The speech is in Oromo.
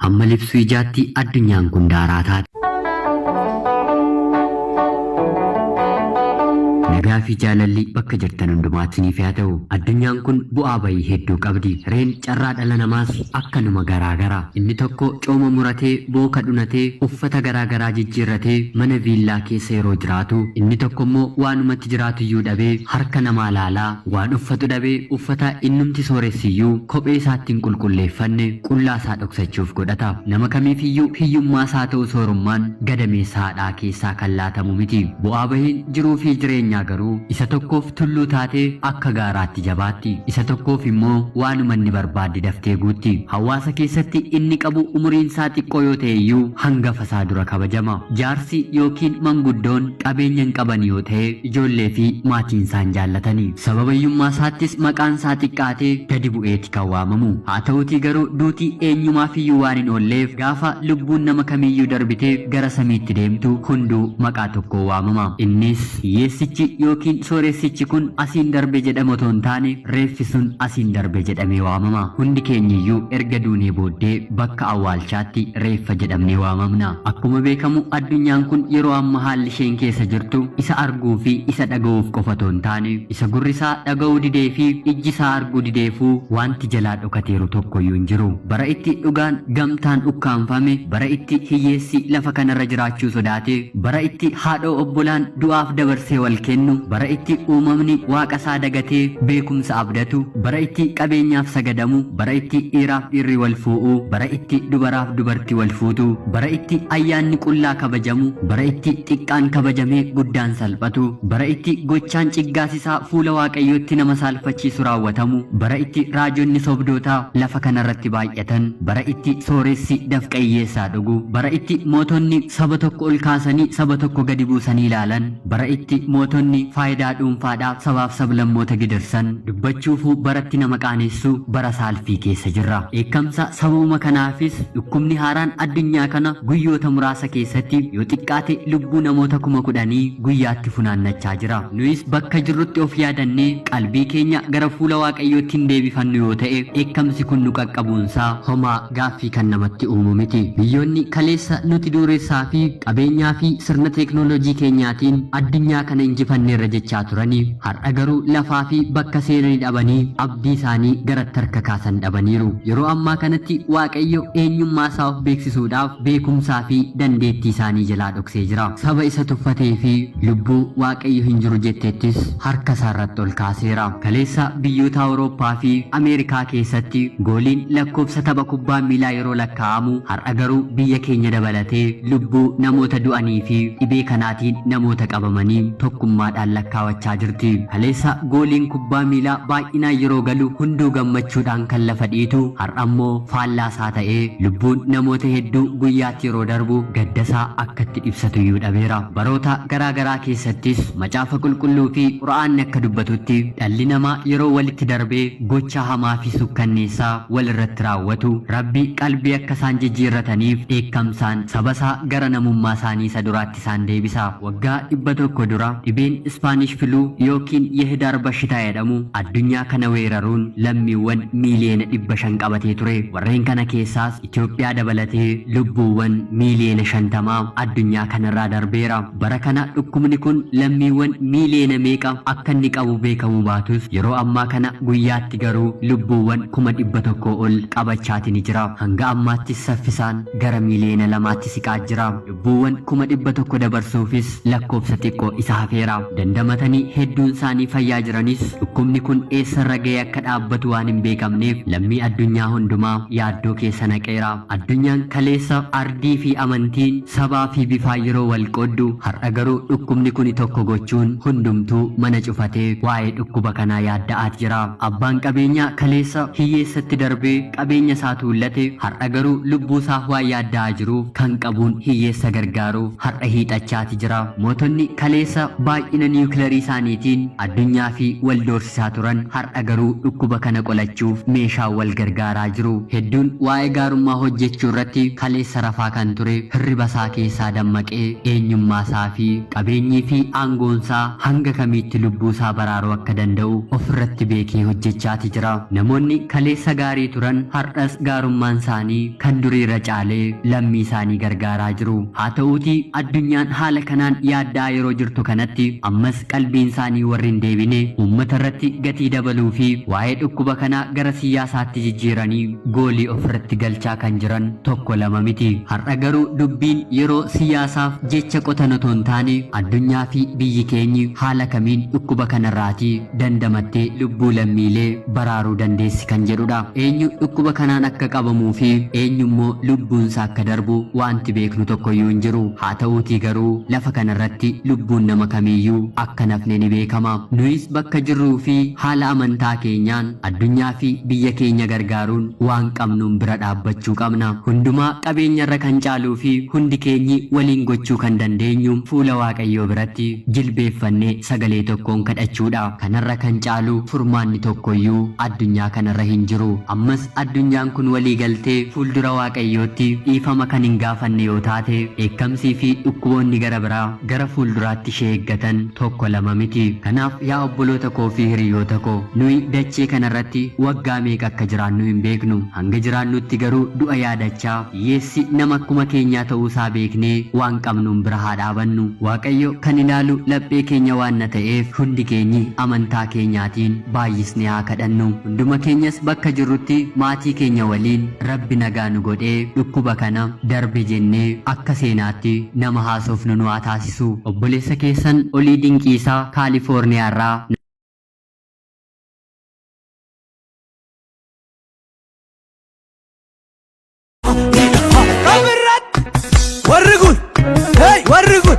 Hamma libsuu ijaatti addunyaan kun daaraa taate. Nagaa fi jaalalli bakka jirtan hundumaatti niif haa ta'u. Addunyaan kun bu'aa bahii hedduu qabdi. Reen carraa dhala namaas akkanuma garaagara. Inni tokko cooma muratee, booka dhunatee, uffata garaagaraa jijjiirratee mana viillaa keessa yeroo jiraatu, inni tokko immoo waanumatti jiraatu iyyuu dhabee harka namaa laalaa, waan uffatu dhabee uffata innumti sooressiyyuu kophee isaatti hin qulqulleeffanne qullaa isaa dhoksachuuf godhata. Nama kamiif iyyuu hiyyummaa isaa ta'u soorummaan gadameessa haadhaa keessaa kan laatamu miti. Bu'aa bahiin jiruu fi jireenyaa garuu isa tokkoof tulluu taatee akka gaaraatti jabaatti, isa tokkoof immoo waanuma inni barbaadde daftee guutti. Hawaasa keessatti inni qabu umuriin isaa xiqqoo yoo ta'e iyyuu hangafa isaa dura kabajama. Jaarsi yookiin manguddoon qabeenya hin qaban yoo ta'e ijoollee fi maatiin isaan jaallatanii. Sababa hiyyummaa isaattis maqaan isaa xiqqaatee gadi bu'eeti kan waamamu. Haa ta'uutii garuu duutii eenyumaaf iyyuu waan hin oolleef gaafa lubbuun nama kamiyyuu darbitee gara samiitti deemtu hunduu maqaa tokko waamama. Innis hiyyeessichi yookiin sooressichi kun asiin darbe jedhama otoo hin taane reeffi sun asiin darbe jedhamee waamama. Hundi keenyiyyuu erga duunee booddee bakka awwaalchaatti reeffa jedhamnee waamamna. Akkuma beekamu addunyaan kun yeroo amma haalli isheen keessa jirtu isa arguu fi isa dhaga'uuf qofa otoo hin taane isa gurri isaa dhaga'uu didee fi ijji isaa arguu dideefuu wanti jalaa dhokateeru tokkoyyuu hin jiru. Bara itti dhugaan gamtaan ukkaanfame, bara itti hiyyeessi lafa kanarra jiraachuu sodaate, bara itti haadhoo obbolaan du'aaf dabarsee wal kennu, bara itti uumamni waaqa isaa dagatee beekumsa abdatu, bara itti qabeenyaaf sagadamu, bara itti dhiiraaf dhiirri wal fuudhu, bara itti dubaraaf dubartii wal fuutu, bara itti ayyaanni qullaa kabajamu, bara itti xiqqaan kabajamee guddaan salphatu, bara itti gochaan ciggaasisaa fuula waaqayyootti nama saalfachiisu raawwatamu, bara itti raajonni sobdootaa lafa kanarratti baay'atan, bara itti sooressi dafqa hiyyeessaa dhugu, bara itti mootonni saba tokko ol kaasanii saba tokko gadi buusanii ilaalan, bara itti mootonni faayidaa dhuunfaadhaaf sabaaf sablammoota gidirsan, dubbachuufuu baratti nama qaanessu bara saalfii keessa jirra. Eekkamsa sababuma kanaafis dhukkubni haaraan addunyaa kana guyyoota muraasa keessatti yoo xiqqaate lubbuu namoota 10,000 guyyaatti funaannachaa jira. Nuyis bakka jirrutti of yaadannee qalbii keenya gara fuula waaqayyootti hin deebifannu yoo ta'e eekkamsi kun nu qaqqabuunsaa homaa gaaffii kan namatti uumu miti. Biyyoonni kaleessa nuti dureessaa fi qabeenyaa fi sirna teeknooloojii keenyaatiin addunyaa kana injifanneerra jechaa turanii har'a garuu lafaa fi bakka seenanii dhabanii abdii isaanii garatti harka kaasan dhabaniiru. Yeroo ammaa kanatti waaqayyo eenyummaa isaa of beeksisuudhaaf beekumsaa fi dandeettii isaanii jalaa dhoksee jira. Saba isa tuffatee fi lubbuu waaqayyo hin jiru jetteettis harka isaarratti ol kaaseera. Kaleessa biyyoota Awurooppaa fi Ameerikaa keessatti gooliin lakkoofsa tapha kubbaa miilaa yeroo lakkaa'amu har'a garuu biyya keenya dabalatee lubbuu namoota du'anii fi dhibee kanaatiin namoota qabamanii tokkummaadhaan lakkaawachaa jirti. Kaleessa gooliin kubbaa miilaa baay'inaan yeroo galu hunduu gammachuudhaan kan lafa dhiitu har'a immoo faallaasaa ta'ee lubbuun namoota hedduu guyyaatti yeroo darbu gaddasaa akkatti ibsatu iyyuu dhabeera. Baroota garaagaraa keessattis macaafa qulqulluu fi quraanni akka dubbatutti dhalli namaa yeroo walitti darbee gocha hamaa fi sukkanneessaa wal irratti raawwatu Rabbi qalbii akka isaan jijjiirrataniif dheekkamsaan sabasaa gara namummaa isaanii isa duraatti isaan deebisa. Waggaa 100 dura dhibeen Ispaanish filuu yookiin Yehidaar Bashitaa jedhamu addunyaa kana weeraruun lammiiwwan miiliyoona 500 qabatee ture. Warreen kana keessaas Itoophiyaa dabalatee lubbuuwwan miiliyoona 50 addunyaa kanarraa darbeera. Bara kana dhukkubni kun lammiiwwan miiliyoona meeqa akka inni qabu beekamu baatus yeroo ammaa kana guyyaatti garuu lubbuuwwan 100,000 ol qabachaatiin jira. Hanga ammaattis saffisaan gara miiliyoona 2tti siqaa jira. Lubbuuwwan 100,000 dabarsuufis lakkoofsa xiqqoo isa hafeera. Dandamatanii hedduun isaanii fayyaa jiranis dhukkubni kun eessarra ga'ee akka dhaabbatu waan hin beekamneef lammii addunyaa hundumaa yaaddoo keessa naqeera. Addunyaan kaleessa ardii fi amantiin sabaa fi bifaa yeroo wal qooddu har'a garuu dhukkubni kun tokko gochuun hundumtuu mana cufatee waa'ee dhukkuba kanaa yaadda'aa jira. Abbaan qabeenyaa kaleessa hiyyeessatti darbee qabeenya isaa tuullate har'a garuu lubbuu isaa waan yaadda'aa jiruuf kan qabuun hiyyeessa gargaaruuf har'a hiixachaati jira. Mootonni kaleessa baay'inanii niwukilarii isaaniitiin addunyaa fi wal doorsisaa turan har'a garuu dhukkuba kana qolachuuf meeshaa wal gargaaraa jiru. Hedduun waa'ee gaarummaa hojjechuu irratti kaleessa rafaa kan ture hirriba isaa keessaa dammaqee eenyummaa isaa fi qabeenyii fi aangoonsaa hanga kamiitti lubbuu isaa baraaruu akka danda'u ofirratti beekee hojjechaati jira. Namoonni kaleessa gaarii turan har'as gaarummaan isaanii kan durii irra caalee lammii isaanii gargaaraa jiru. Haa ta'uutii addunyaan haala kanaan yaaddaa yeroo jirtu kanatti ammas qalbiin isaanii warri hin deebine uummata irratti gatii dabaluu fi waa'ee dhukkuba kanaa gara siyaasaatti jijjiiranii goolii ofirratti galchaa kan jiran tokko lama miti. Har'a garuu dubbiin yeroo siyaasaaf jecha qotan otoo hin taane addunyaa fi biyyi keenyi haala kamiin dhukkuba kanarraatii dandamattee lubbuu lammiilee baraaruu dandeessi kan jedhudha. Eenyu dhukkuba kanaan akka qabamuu fi eenyummoo lubbuunsaa akka darbu wanti beeknu tokkoyyuu hin jiru. Haa ta'uutii garuu lafa kanarratti lubbuun nama kamiiyyuu akka nafne ni beekama. Nuyis bakka jirruu fi haala amantaa keenyaan addunyaa fi biyya keenya gargaaruun waan qabnuun bira dhaabbachuu qabna. Hundumaa qabeenyarra kan caaluu fi hundi keenyi waliin gochuu kan dandeenyu fuula Waaqayyoo biratti jilbeeffannee sagalee tokkoon kadhachuudha. Kanarra kan caalu furmaanni tokkoyyuu addunyaa kanarra hin jiru. Ammas addunyaan kun walii galtee fuuldura Waaqayyootti dhiifama kan hin gaafanne yoo taate dheekkamsii fi dhukkuboonni gara biraa gara fuulduraatti ishee eeggatan tokko lama miti. Kanaaf yaa obboloota koo fi hiriyoota koo nuyi dachee kanarratti waggaa meeqa akka jiraannu hin beeknu. Hanga jiraannutti garuu du'a yaadachaa hiyyeessi nama akkuma keenyaa ta'uusaa beeknee waan qabnuun bira haa dhaabannu. Waaqayyo kan ilaalu laphee keenya waan na ta'eef hundi keenyi amantaa keenyaatiin baay'isnee haa kadhannu. Hunduma keenyas bakka jirrutti maatii keenya waliin Rabbi nagaa nu godhee dhukkuba kana darbe jennee akka seenaatti nama haasofnu nu haa taasisu. Obboleessa keessan Olii Dinqiisaa Kaalifoorniyaa irraa. Warri kun